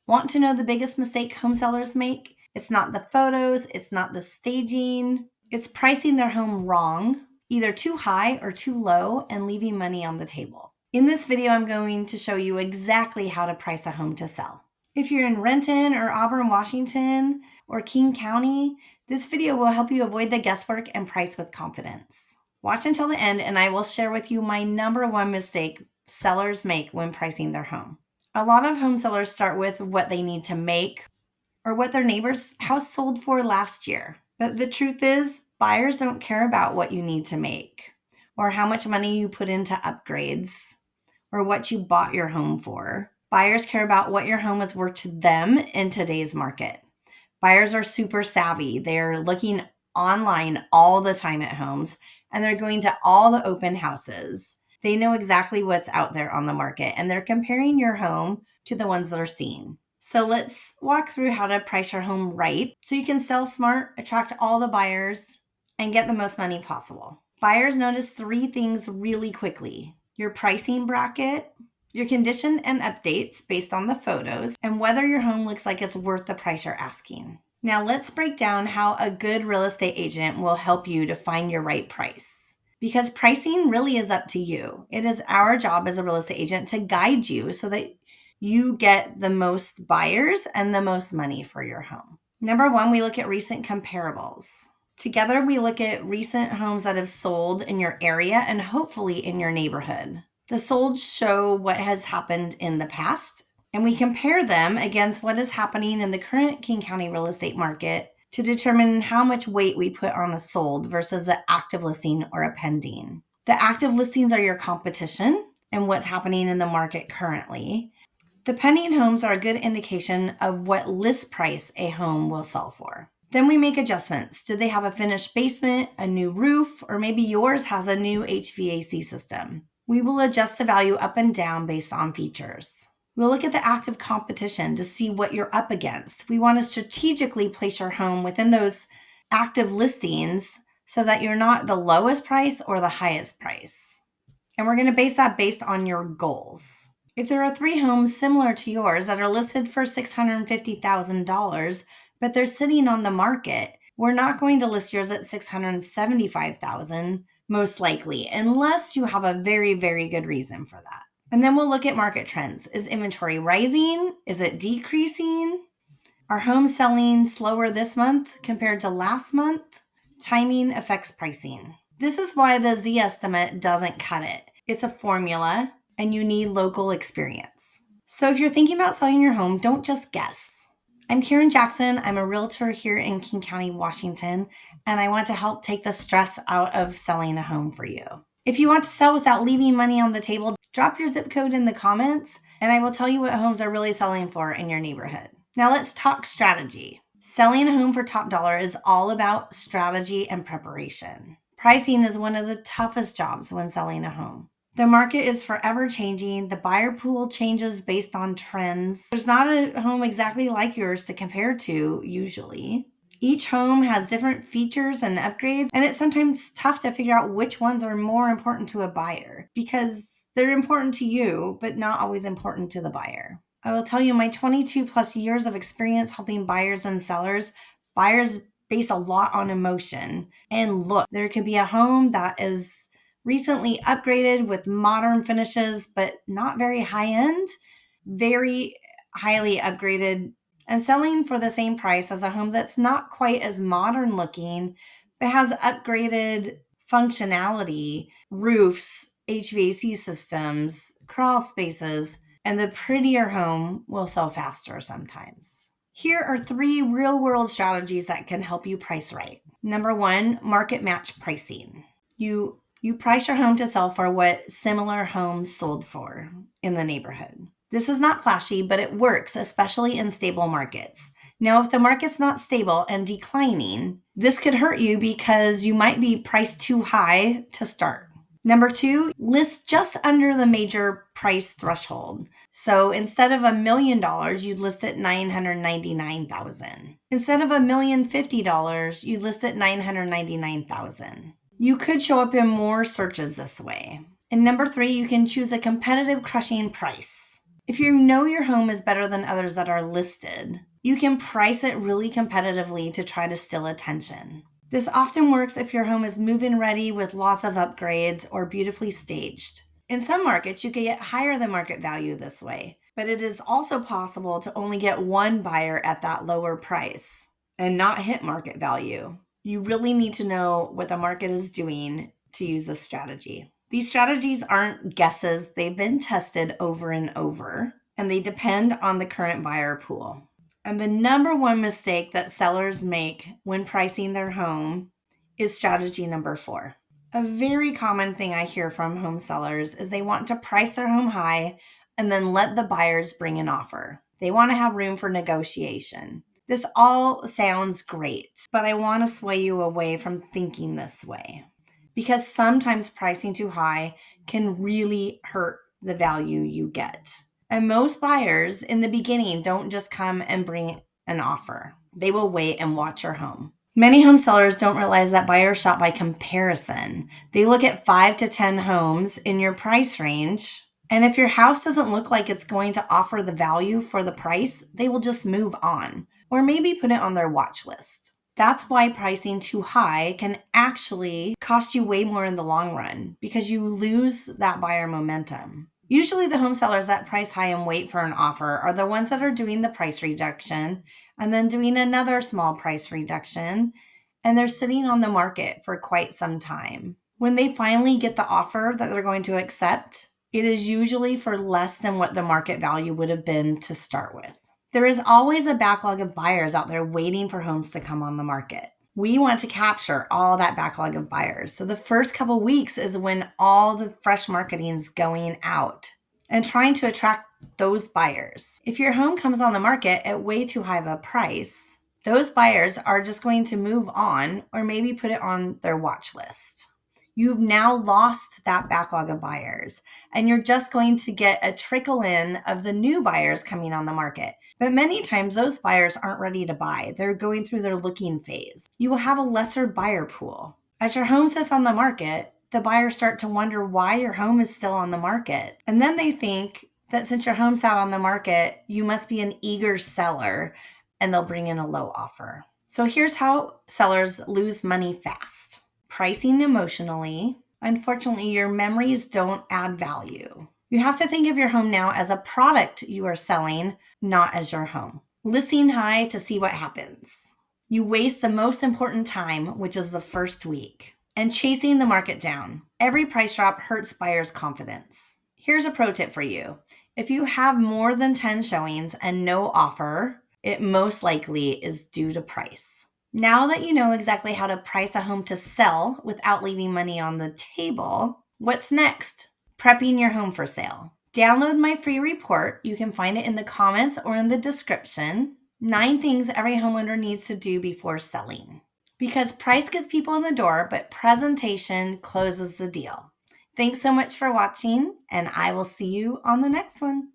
Want to know the biggest mistake home sellers make? It's not the photos, it's not the staging, it's pricing their home wrong, either too high or too low, and leaving money on the table. In this video, I'm going to show you exactly how to price a home to sell. If you're in Renton or Auburn, Washington, or King County, this video will help you avoid the guesswork and price with confidence. Watch until the end and I will share with you my #1 mistake sellers make when pricing their home. A lot of home sellers start with what they need to make or what their neighbor's house sold for last year. But the truth is, buyers don't care about what you need to make or how much money you put into upgrades or what you bought your home for. Buyers care about what your home is worth to them in today's market. Buyers are super savvy. They're looking online all the time at homes and they're going to all the open houses. They know exactly what's out there on the market and they're comparing your home to the ones that are seen. So let's walk through how to price your home right so you can sell smart, attract all the buyers, and get the most money possible. Buyers notice 3 things really quickly: your pricing bracket, your condition and updates based on the photos, and whether your home looks like it's worth the price you're asking. Now let's break down how a good real estate agent will help you to find your right price. Because pricing really is up to you. It is our job as a real estate agent to guide you so that you get the most buyers and the most money for your home. #1, we look at recent comparables. Together, we look at recent homes that have sold in your area and hopefully in your neighborhood. The solds show what has happened in the past, and we compare them against what is happening in the current King County real estate market to determine how much weight we put on a sold versus an active listing or a pending. The active listings are your competition and what's happening in the market currently. The pending homes are a good indication of what list price a home will sell for. Then we make adjustments. Did they have a finished basement, a new roof, or maybe yours has a new HVAC system? We will adjust the value up and down based on features. We'll look at the active competition to see what you're up against. We want to strategically place your home within those active listings so that you're not the lowest price or the highest price. And we're going to base that based on your goals. If there are 3 homes similar to yours that are listed for $650,000, but they're sitting on the market, we're not going to list yours at $675,000, most likely, unless you have a very, very good reason for that. And then we'll look at market trends. Is inventory rising? Is it decreasing? Are homes selling slower this month compared to last month? Timing affects pricing. This is why the Z estimate doesn't cut it. It's a formula and you need local experience. So if you're thinking about selling your home, don't just guess. I'm Karen Jackson. I'm a realtor here in King County, Washington, and I want to help take the stress out of selling a home for you. If you want to sell without leaving money on the table, drop your zip code in the comments and I will tell you what homes are really selling for in your neighborhood. Now let's talk strategy. Selling a home for top dollar is all about strategy and preparation. Pricing is one of the toughest jobs when selling a home. The market is forever changing. The buyer pool changes based on trends. There's not a home exactly like yours to compare to usually. Each home has different features and upgrades, and it's sometimes tough to figure out which ones are more important to a buyer because they're important to you, but not always important to the buyer. I will tell you, my 22 plus years of experience helping buyers and sellers, buyers base a lot on emotion. And look, there could be a home that is recently upgraded with modern finishes, but not very high end, very highly upgraded, and selling for the same price as a home that's not quite as modern looking, but has upgraded functionality, roofs, HVAC systems, crawl spaces, and the prettier home will sell faster sometimes. Here are 3 real-world strategies that can help you price right. #1, market match pricing. You price your home to sell for what similar homes sold for in the neighborhood. This is not flashy, but it works, especially in stable markets. Now, if the market's not stable and declining, this could hurt you because you might be priced too high to start. #2, list just under the major price threshold. So instead of $1 million, you'd list it $999,000. Instead of $1,050,000, you'd list it $999,000. You could show up in more searches this way. And #3, you can choose a competitive crushing price. If you know your home is better than others that are listed, you can price it really competitively to try to steal attention. This often works if your home is move-in ready with lots of upgrades or beautifully staged. In some markets, you can get higher than market value this way, but it is also possible to only get one buyer at that lower price and not hit market value. You really need to know what the market is doing to use this strategy. These strategies aren't guesses, they've been tested over and over, and they depend on the current buyer pool. And the number one mistake that sellers make when pricing their home is strategy number 4. A very common thing I hear from home sellers is they want to price their home high and then let the buyers bring an offer. They want to have room for negotiation. This all sounds great, but I want to sway you away from thinking this way, because sometimes pricing too high can really hurt the value you get. And most buyers in the beginning don't just come and bring an offer. They will wait and watch your home. Many home sellers don't realize that buyers shop by comparison. They look at 5 to 10 homes in your price range, and if your house doesn't look like it's going to offer the value for the price, they will just move on, or maybe put it on their watch list. That's why pricing too high can actually cost you way more in the long run, because you lose that buyer momentum. Usually the home sellers that price high and wait for an offer are the ones that are doing the price reduction and then doing another small price reduction, and they're sitting on the market for quite some time. When they finally get the offer that they're going to accept, it is usually for less than what the market value would have been to start with. There is always a backlog of buyers out there waiting for homes to come on the market. We want to capture all that backlog of buyers. So the first couple weeks is when all the fresh marketing is going out and trying to attract those buyers. If your home comes on the market at way too high of a price, those buyers are just going to move on or maybe put it on their watch list. You've now lost that backlog of buyers, and you're just going to get a trickle in of the new buyers coming on the market. But many times those buyers aren't ready to buy. They're going through their looking phase. You will have a lesser buyer pool. As your home sits on the market, the buyers start to wonder why your home is still on the market. And then they think that since your home sat on the market, you must be an eager seller, and they'll bring in a low offer. So here's how sellers lose money fast. Pricing emotionally. Unfortunately, your memories don't add value. You have to think of your home now as a product you are selling, not as your home. Listing high to see what happens. You waste the most important time, which is the first week, and chasing the market down. Every price drop hurts buyers' confidence. Here's a pro tip for you. If you have more than 10 showings and no offer, it most likely is due to price. Now that you know exactly how to price a home to sell without leaving money on the table, what's next? Prepping your home for sale. Download my free report. You can find it in the comments or in the description. 9 things every homeowner needs to do before selling. Because price gets people in the door, but presentation closes the deal. Thanks so much for watching, and I will see you on the next one.